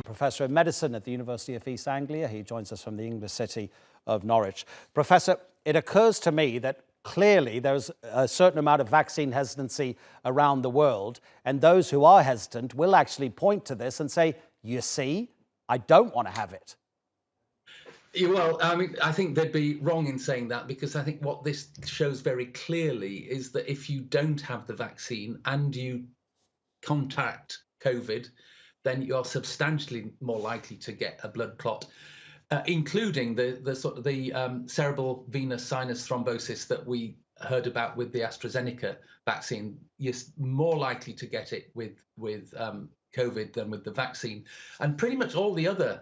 Professor of Medicine at the University of East Anglia. He joins us from the English city of Norwich. Professor, it occurs to me that clearly there's a certain amount of vaccine hesitancy around the world, and those who are hesitant will actually point to this and say, you see, I don't want to have it. Well, I mean, I think they'd be wrong in saying that, because I think what this shows very clearly is that if you don't have the vaccine and you contract COVID, then you're substantially more likely to get a blood clot, including the cerebral venous sinus thrombosis that we heard about with the AstraZeneca vaccine. You're more likely to get it with COVID than with the vaccine, and pretty much all the other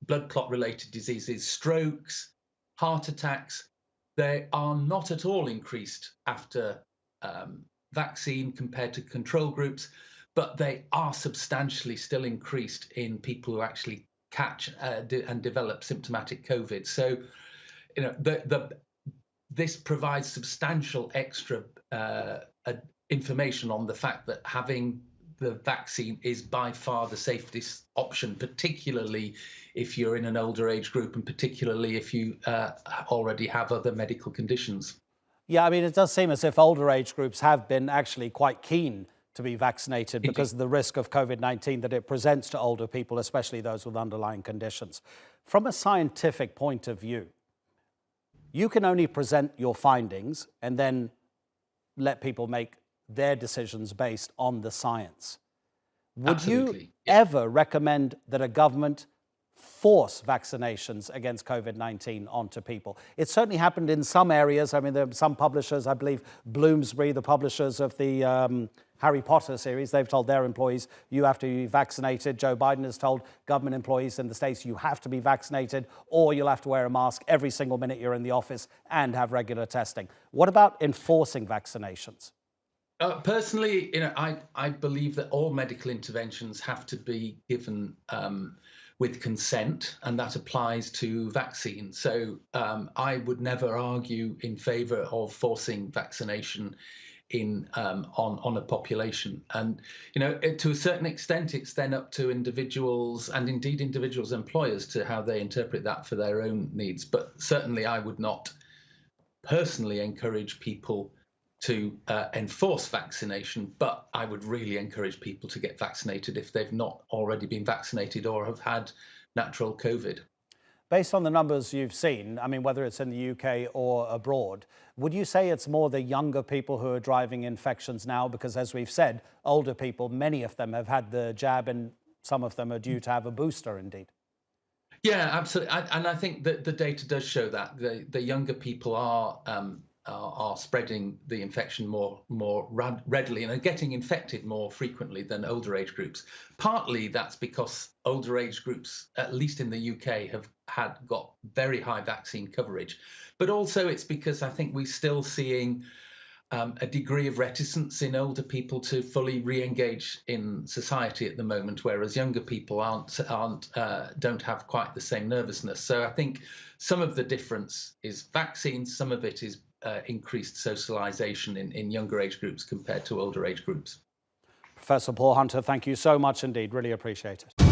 blood clot related diseases, strokes, heart attacks, they are not at all increased after vaccine compared to control groups, but they are substantially still increased in people who actually catch and develop symptomatic COVID. So, you know, this provides substantial extra information on the fact that having the vaccine is by far the safest option, particularly if you're in an older age group and particularly if you already have other medical conditions. Yeah, I mean, it does seem as if older age groups have been actually quite keen to be vaccinated because of the risk of COVID-19 that it presents to older people, especially those with underlying conditions. From a scientific point of view, you can only present your findings and then let people make their decisions based on the science. Would you ever recommend that a government force vaccinations against COVID-19 onto people? It certainly happened in some areas. I mean, there are some publishers, I believe Bloomsbury, the publishers of the Harry Potter series, they've told their employees, you have to be vaccinated. Joe Biden has told government employees in the States, you have to be vaccinated or you'll have to wear a mask every single minute you're in the office and have regular testing. What about enforcing vaccinations? Personally, you know, I believe that all medical interventions have to be given with consent, and that applies to vaccines. So I would never argue in favour of forcing vaccination on a population. And you know, to a certain extent, it's then up to individuals and indeed individuals' employers to how they interpret that for their own needs. But certainly, I would not personally encourage people to enforce vaccination, but I would really encourage people to get vaccinated if they've not already been vaccinated or have had natural COVID. Based on the numbers you've seen, I mean, whether it's in the UK or abroad, would you say it's more the younger people who are driving infections now? Because as we've said, older people, many of them have had the jab and some of them are due to have a booster indeed. Yeah, absolutely. And I think that the data does show that the younger people are spreading the infection more readily and are getting infected more frequently than older age groups. Partly that's because older age groups, at least in the UK, have got very high vaccine coverage. But also it's because I think we're still seeing a degree of reticence in older people to fully re-engage in society at the moment, whereas younger people don't have quite the same nervousness. So I think some of the difference is vaccines, some of it is increased socialization in younger age groups compared to older age groups. Professor Paul Hunter, thank you so much indeed. Really appreciate it.